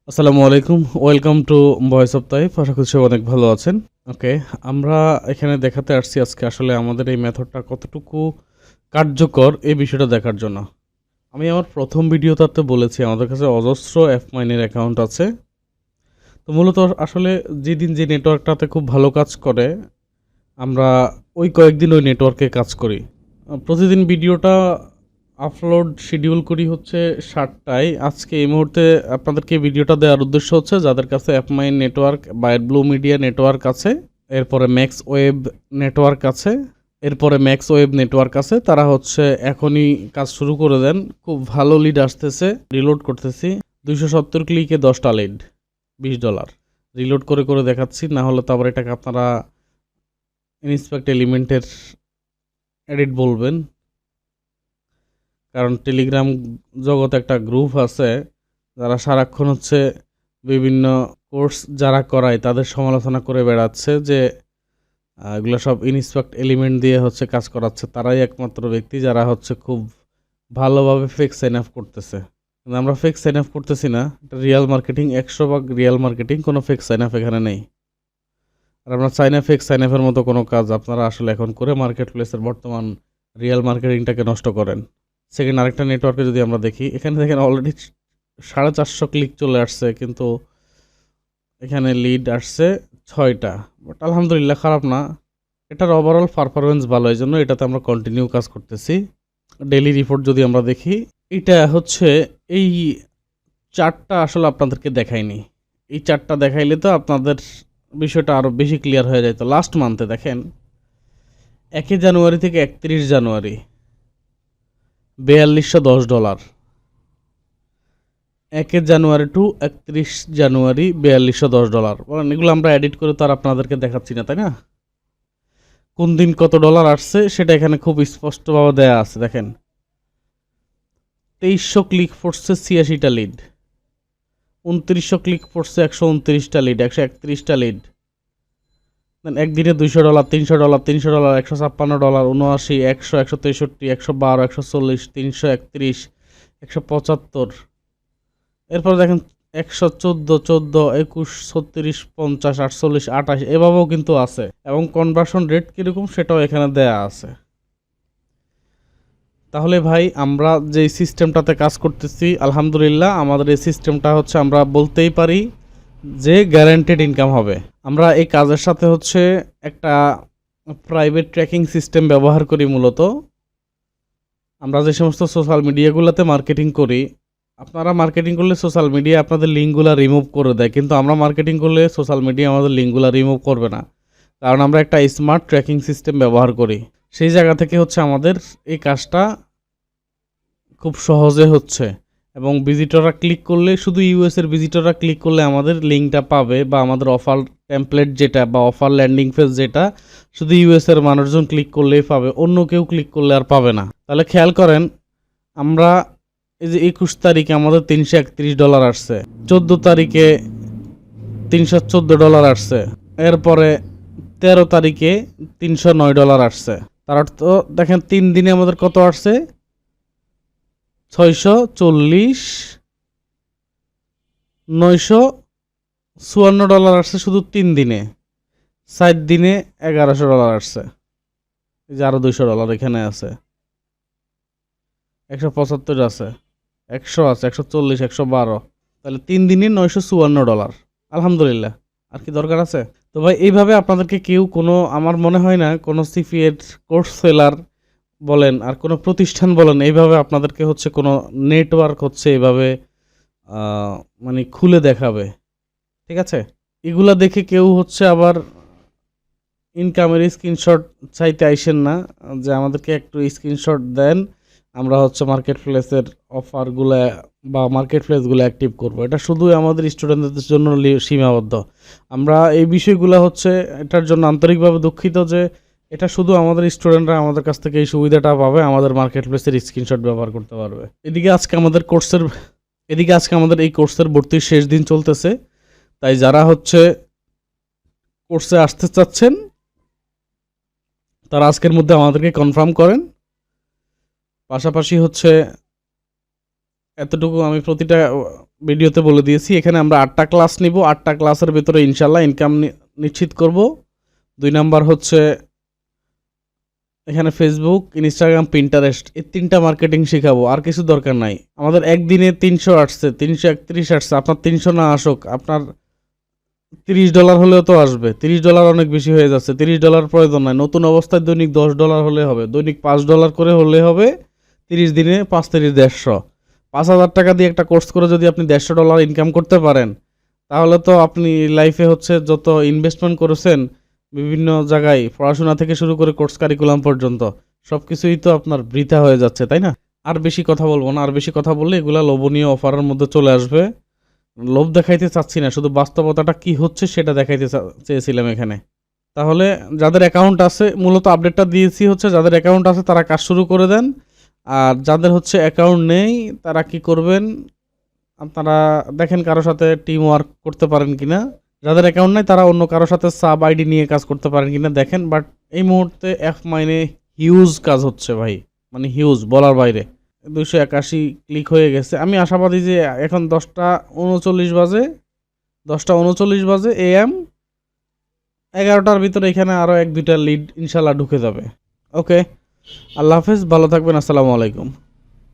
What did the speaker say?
আসসালামু আলাইকুম। Welcome to voice of Taif. আশা করছি অনেক ভালো আছেন। ওকে, আমরা এখানে দেখাতে আসছি আজকে আসলে আমাদের এই মেথডটা কতটুকু কার্যকর এই বিষয়টা দেখার জন্য। আমি আমার প্রথম ভিডিওটাতে বলেছি আমাদের কাছে অজস্র এফ মাইনের অ্যাকাউন্ট আছে। তো মূলত আসলে যেদিন যে নেটওয়ার্কটাতে খুব ভালো কাজ করে আমরা ওই কয়েকদিন ওই নেটওয়ার্কে কাজ করি। প্রতিদিন ভিডিওটা আপলোড শিডিউল করি হচ্ছে 7টায়। আজকে এই মুহূর্তে আপনাদেরকে ভিডিওটা দেওয়ার উদ্দেশ্য হচ্ছে যাদের কাছে অ্যাপমাইন নেটওয়ার্ক বা ব্লু মিডিয়া নেটওয়ার্ক আছে, এরপরে ম্যাক্স ওয়েব নেটওয়ার্ক আছে, এরপরে ম্যাক্স ওয়েব নেটওয়ার্ক আছে, তারা হচ্ছে এখনই কাজ শুরু করে দেন। খুব ভালো লিড আসতেছে। রিলোড করতেছি। 270 ক্লিকে 10টা লিড, $20। রিলোড করে করে দেখাচ্ছি, না হলে তো আবার এটাকে আপনারা ইনস্পেক্ট এলিমেন্টের এডিট বলবেন। কারণ টেলিগ্রাম জগতে একটা গ্রুপ আছে যারা সারাক্ষণ হচ্ছে বিভিন্ন কোর্স যারা করায় তাদের সমালোচনা করে বেড়াচ্ছে যে এগুলো সব ইনস্পেক্ট এলিমেন্ট দিয়ে হচ্ছে কাজ করাচ্ছে। তারাই একমাত্র ব্যক্তি যারা হচ্ছে খুব ভালোভাবে ফেক সাইন আপ করতেছে। কিন্তু আমরা ফেক সাইন আপ করতেছি না, এটা রিয়াল মার্কেটিং, 100% রিয়াল মার্কেটিং, কোনো ফেক সাইন আপ এখানে নেই। আর আমরা চাই না ফেক সাইন আপের মতো কোনো কাজ আপনারা আসলে এখন করে মার্কেট প্লেসের বর্তমান রিয়াল মার্কেটিংটাকে নষ্ট করেন। সেকেন্ড আরেকটা নেটওয়ার্কে যদি আমরা দেখি, এখানে দেখেন অলরেডি 450 ক্লিক চলে আসছে, কিন্তু এখানে লিড আসছে 6টা। বাট আলহামদুলিল্লাহ খারাপ না, এটার ওভারঅল পারফরমেন্স ভালো, এই জন্য এটাতে আমরা কন্টিনিউ কাজ করতেছি। ডেইলি রিপোর্ট যদি আমরা দেখি, এটা হচ্ছে এই চারটা আসলে আপনাদেরকে দেখাইনি। এই চারটা দেখাইলে তো আপনাদের বিষয়টা আরও বেশি ক্লিয়ার হয়ে যায়। তো লাস্ট মান্থে দেখেন 1 জানুয়ারি থেকে 31 জানুয়ারি $4210, 1 জানুয়ারি টু 31 জানুয়ারি $4210। বলেন এগুলো আমরা এডিট করে তো আর আপনাদেরকে দেখাচ্ছি না, তাই না? কোন দিন কত ডলার আসছে সেটা এখানে খুব স্পষ্টভাবে দেয়া আছে। দেখেন 2300 ক্লিক পড়ছে 86টা লিড, 2900 ক্লিক পড়ছে 129টা লিড, 131টা লিড। একদিনে $200, $300, $300, $156, $79, $100, $163, $112, $140, $331, $175। এরপর দেখেন 114, 14, 21, 36, 50, 48, 28 এভাবেও কিন্তু আছে, এবং কনভার্সন রেট কীরকম সেটাও এখানে দেয়া আছে। তাহলে ভাই আমরা যে সিস্টেমটাতে কাজ করতেছি আলহামদুলিল্লাহ আমাদের এই সিস্টেমটা হচ্ছে আমরা বলতেই পারি যে গ্যারান্টেড ইনকাম হবে। আমরা এই কাজের সাথে হচ্ছে একটা প্রাইভেট ট্র্যাকিং সিস্টেম ব্যবহার করি। মূলত আমরা যে সমস্ত সোশ্যাল মিডিয়াগুলোতে মার্কেটিং করি, আপনারা মার্কেটিং করলে সোশ্যাল মিডিয়া আপনাদের লিঙ্কগুলো রিমুভ করে দেয়, কিন্তু আমরা মার্কেটিং করলে সোশ্যাল মিডিয়া আমাদের লিঙ্কগুলো রিমুভ করবে না, কারণ আমরা একটা স্মার্ট ট্র্যাকিং সিস্টেম ব্যবহার করি। সেই জায়গা থেকে হচ্ছে আমাদের এই কাজটা খুব সহজে হচ্ছে, এবং ভিজিটররা ক্লিক করলে, শুধু ইউএসের ভিজিটররা ক্লিক করলে আমাদের লিঙ্কটা পাবে, বা আমাদের অফার টেমপ্লেট যেটা বা অফার ল্যান্ডিং পেজ যেটা শুধু ইউএসের মানুষজন ক্লিক করলেই পাবে, অন্য কেউ ক্লিক করলে আর পাবে না। তাহলে খেয়াল করেন, আমরা এই যে 21 তারিখে আমাদের $331 আসছে, 14 তারিখে $314 আসছে, এরপরে 13 তারিখে $309 আসছে। তার অর্থ দেখেন 3 দিনে আমাদের কত আসছে, $640, $954 আসছে শুধু 3 দিনে। 7 দিনে $1100 আসছে। এই যে আরো $200 এখানে আছে, 175 আছে, 100 আছে, 140, 112। তাহলে 3 দিনে $954। আলহামদুলিল্লাহ, আর কি দরকার আছে? তো ভাই এইভাবে আপনাদেরকে কেউ কোনো, আমার মনে হয় না কোনো সিপিএড কোর্স সেলার বলেন আর কোনো প্রতিষ্ঠান বলেন এইভাবে আপনাদেরকে হচ্ছে কোনো নেটওয়ার্ক হচ্ছে এইভাবে মানে খুলে দেখাবে। ঠিক আছে, এগুলা দেখে কেউ হচ্ছে আবার ইনকামের স্ক্রিনশট চাইতে আইসেন না যে আমাদেরকে একটু স্ক্রিনশট দেন, আমরা হচ্ছে মার্কেট প্লেসের অফারগুলো বা মার্কেট প্লেসগুলো অ্যাক্টিভ করব। এটা শুধুই আমাদের স্টুডেন্টদের জন্য সীমাবদ্ধ। আমরা এই বিষয়গুলো হচ্ছে এটার জন্য আন্তরিকভাবে দুঃখিত যে এটা শুধু আমাদের স্টুডেন্টরা আমাদের কাছ থেকে এই সুবিধাটা পাবে, আমাদের মার্কেট প্লেসের স্ক্রিনশট ব্যবহার করতে পারবে। এদিকে আজকে আমাদের এই কোর্সের ভর্তির শেষ দিন চলতেছে, তাই যারা হচ্ছে কোর্সে আসতে চাচ্ছেন তারা আজকের মধ্যে আমাদেরকে কনফার্ম করেন। পাশাপাশি হচ্ছে এতটুকু আমি প্রতিটা ভিডিওতে বলে দিয়েছি। এখানে আমরা 8টা ক্লাস নিব, 8টা ক্লাসের ভিতরে ইনশাল্লাহ ইনকাম নিশ্চিত করব। 2 নাম্বার হচ্ছে এখানে ফেসবুক, ইনস্টাগ্রাম, পিন্টারেস্ট এই 3টা মার্কেটিং শেখাবো, আর কিছু দরকার নাই। আমাদের একদিনে 300 আসছে, 331 আসছে, আপনার 300 না আসুক, আপনার $30 হলেও তো আসবে। $30 অনেক বেশি হয়ে যাচ্ছে, $30 প্রয়োজন নাই। নতুন অবস্থায় দৈনিক $10 হলে হবে, দৈনিক $5 করে হলে হবে। 30 দিনে 5 30 150, 5,000 টাকা দিয়ে একটা কোর্স করে যদি আপনি $150 ইনকাম করতে পারেন, তাহলে তো আপনি লাইফে হচ্ছে যত ইনভেস্টমেন্ট করেছেন বিভিন্ন জায়গায়, পড়াশোনা থেকে শুরু করে কোর্স কারিকুলাম পর্যন্ত, সব কিছুই তো আপনার বৃথা হয়ে যাচ্ছে, তাই না? আর বেশি কথা বলবো না, আর বেশি কথা বললে এগুলা লোভনীয় অফারের মধ্যে চলে আসবে। লোভ দেখাইতে চাচ্ছি না, শুধু বাস্তবতাটা কি হচ্ছে সেটা দেখাইতে চেয়েছিলাম এখানে। তাহলে যাদের অ্যাকাউন্ট আছে, মূলত আপডেটটা দিয়েছি হচ্ছে যাদের অ্যাকাউন্ট আছে তারা কাজ শুরু করে দেন, আর যাদের হচ্ছে অ্যাকাউন্ট নেই তারা কি করবেন, আপনারা দেখেন কারো সাথে টিম ওয়ার্ক করতে পারেন কিনা। যাদের অ্যাকাউন্ট নাই তারা অন্য কারোর সাথে সাব আইডি নিয়ে কাজ করতে পারেন কিনা দেখেন। বাট এই মুহূর্তে এফ মাইনে হিউজ কাজ হচ্ছে ভাই, মানে হিউজ, বলার বাইরে। 281 ক্লিক হয়ে গেছে। আমি আশাবাদী যে এখন 10টা 39 বাজে, 10টা 39 বাজে AM, 11টার ভিতরে এখানে আরও 1-2টা লিড ইনশাল্লাহ ঢুকে যাবে। ওকে, আল্লাহ হাফেজ, ভালো থাকবেন, আসসালামু আলাইকুম।